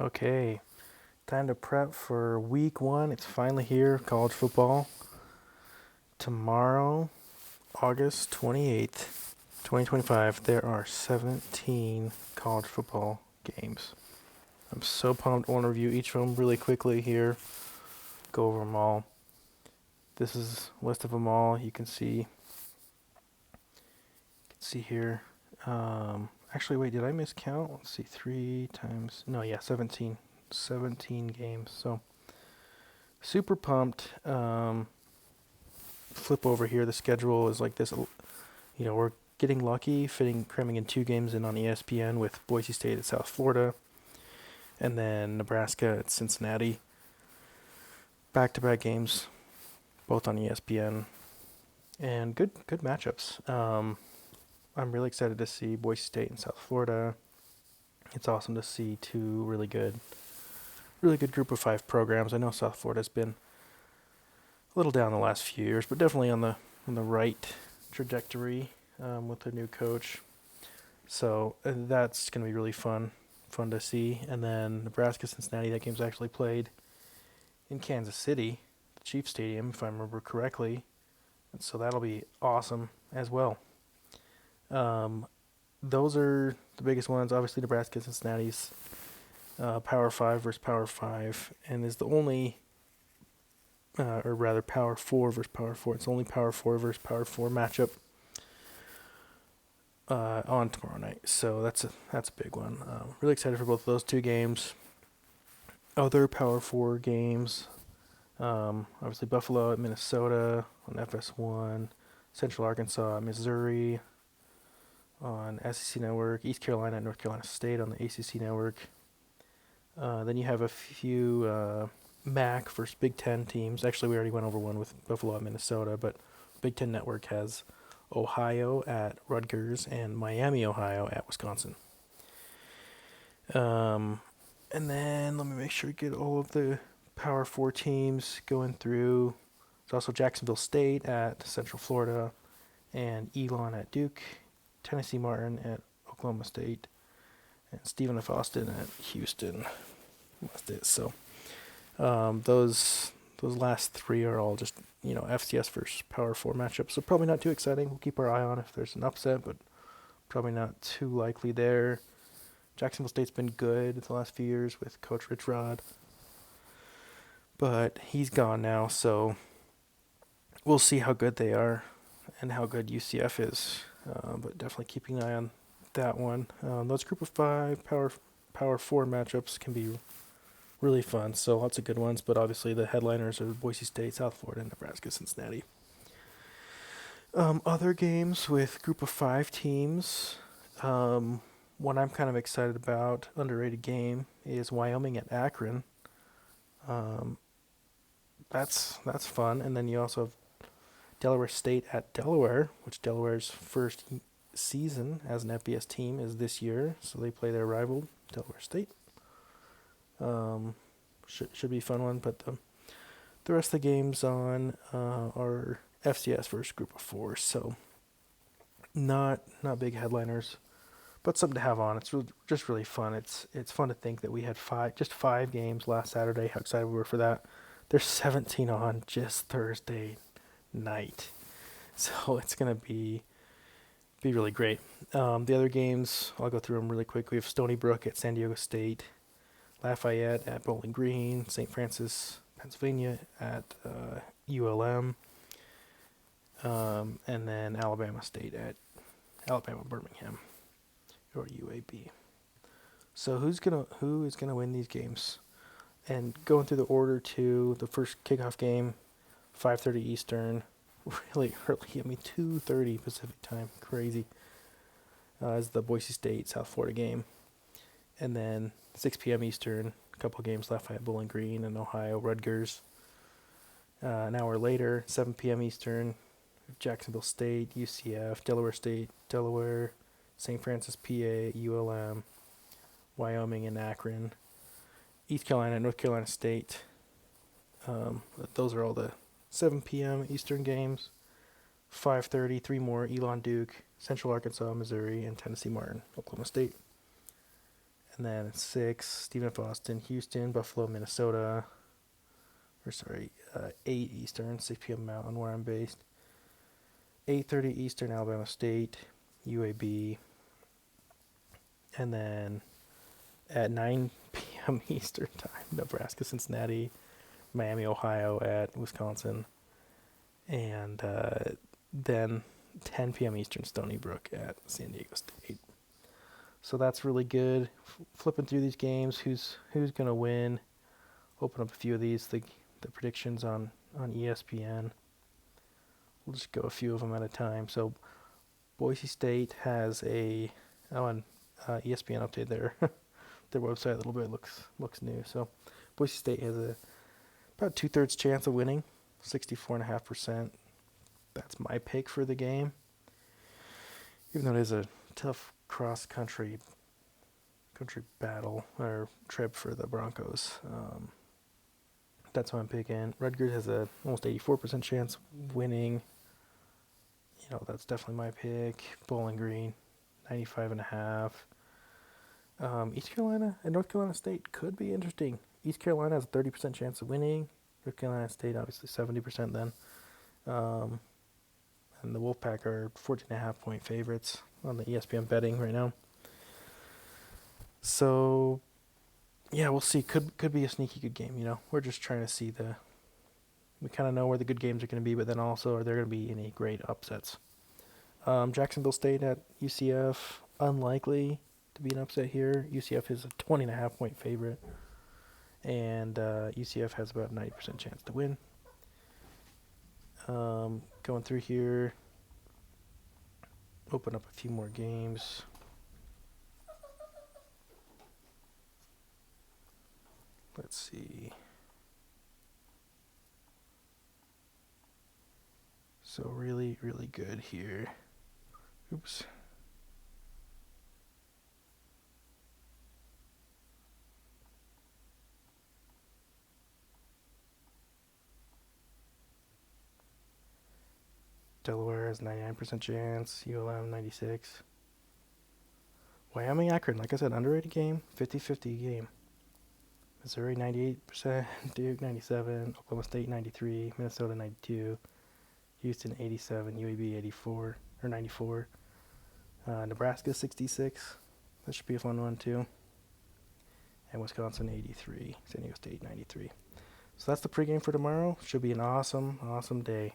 Okay, time to prep for week one. It's finally here, college football. Tomorrow, August 28th, 2025, there are 17 college football games. I'm so pumped. I want to review each of them really quickly here, go over them all. This is a list of them all. You can see here. Actually, wait, did I miscount? Let's see, 3 times. No, yeah, 17. 17 games. So, super pumped. Flip over here. The schedule is like this. We're getting lucky, cramming in 2 games in on ESPN with Boise State at South Florida, and then Nebraska at Cincinnati. Back-to-back games, both on ESPN, and good matchups. I'm really excited to see Boise State and South Florida. It's awesome to see two really good group of 5 programs. I know South Florida's been a little down the last few years, but definitely on the right trajectory with their new coach. So that's going to be really fun to see. And then Nebraska Cincinnati, that game's actually played in Kansas City, the Chiefs Stadium, if I remember correctly. And so that'll be awesome as well. Those are the biggest ones. Obviously, Nebraska Cincinnati's Power 5 versus Power 5, and is the only, or rather Power 4 versus Power 4. It's the only Power 4 versus Power 4 matchup on tomorrow night. So that's a big one. Really excited for both of those 2 games. Other Power 4 games, obviously Buffalo at Minnesota on FS1, Central Arkansas at Missouri on SEC Network, East Carolina at North Carolina State on the ACC Network. Then you have a few MAC versus Big Ten teams. Actually, we already went over one with Buffalo at Minnesota, but Big Ten Network has Ohio at Rutgers and Miami, Ohio at Wisconsin. And then let me make sure to get all of the Power 4 teams going through. There's also Jacksonville State at Central Florida and Elon at Duke, Tennessee Martin at Oklahoma State, and Stephen F. Austin at Houston. So those last 3 are all just FCS versus Power 4 matchups. So probably not too exciting. We'll keep our eye on if there's an upset, but probably not too likely there. Jacksonville State's been good the last few years with Coach Rich Rod, but he's gone now, so we'll see how good they are and how good UCF is. But definitely keeping an eye on that one. Those group of 5 Power 4 matchups can be really fun. So lots of good ones, but obviously the headliners are Boise State, South Florida, Nebraska, Cincinnati. Other games with group of 5 teams. One I'm kind of excited about, underrated game, is Wyoming at Akron. That's fun. And then you also have Delaware State at Delaware, which Delaware's first season as an FBS team is this year, so they play their rival, Delaware State. Should be a fun one, but the rest of the games on are FCS versus group of 4, so not big headliners, but something to have on. It's just really fun. It's fun to think that we had 5 games last Saturday. How excited we were for that. There's 17 on just Thursday night, so it's gonna be really great. The other games, I'll go through them really quick. We have Stony Brook at San Diego State, Lafayette at Bowling Green, St. Francis, Pennsylvania at ULM, and then Alabama State at Alabama Birmingham, or UAB. So who is gonna win these games? And going through the order to the first kickoff game, 5:30 Eastern, really early. 2:30 Pacific time, crazy. Is the Boise State South Florida game, and then 6 p.m. Eastern, a couple of games left at Bowling Green and Ohio Rutgers. An hour later, 7 p.m. Eastern, Jacksonville State, UCF, Delaware State, Delaware, St. Francis, PA, ULM, Wyoming, and Akron, East Carolina, North Carolina State. Those are all the 7 p.m. Eastern games. 5:30, 3 more, Elon, Duke, Central Arkansas, Missouri, and Tennessee Martin, Oklahoma State. And then 6, Stephen F. Austin, Houston, Buffalo, Minnesota. 8 Eastern, 6 p.m. Mountain, where I'm based. 8:30 Eastern, Alabama State, UAB. And then at 9 p.m. Eastern time, Nebraska, Cincinnati, Miami, Ohio at Wisconsin. And then 10 p.m. Eastern, Stony Brook at San Diego State. So that's really good. Flipping through these games, who's going to win. Open up a few of these, the predictions on ESPN. We'll just go a few of them at a time. So Boise State has on ESPN update their website a little bit. Looks new. So Boise State has about 2/3 chance of winning, 64.5%. That's my pick for the game. Even though it is a tough cross country battle or trip for the Broncos. That's what I'm picking. Rutgers has a almost 84% chance of winning. That's definitely my pick. Bowling Green, 95.5. East Carolina and North Carolina State could be interesting. East Carolina has a 30% chance of winning. North Carolina State, obviously 70% then. And the Wolfpack are 14.5-point favorites on the ESPN betting right now. So, yeah, we'll see. Could be a sneaky good game. We're just trying to see we kind of know where the good games are going to be, but then also are there going to be any great upsets? Jacksonville State at UCF, unlikely to be an upset here. UCF is a 20.5-point favorite, and UCF has about a 90% chance to win. Going through here, open up a few more games. Let's see. So really, really good here. Oops. Delaware has 99% chance. ULM 96. Wyoming, Akron, like I said, underrated game. 50-50 game. Missouri 98%. Duke 97. Oklahoma State 93. Minnesota 92. Houston 87. UAB 84 or 94. Nebraska 66. That should be a fun one too. And Wisconsin 83. San Diego State 93. So that's the pregame for tomorrow. Should be an awesome, awesome day.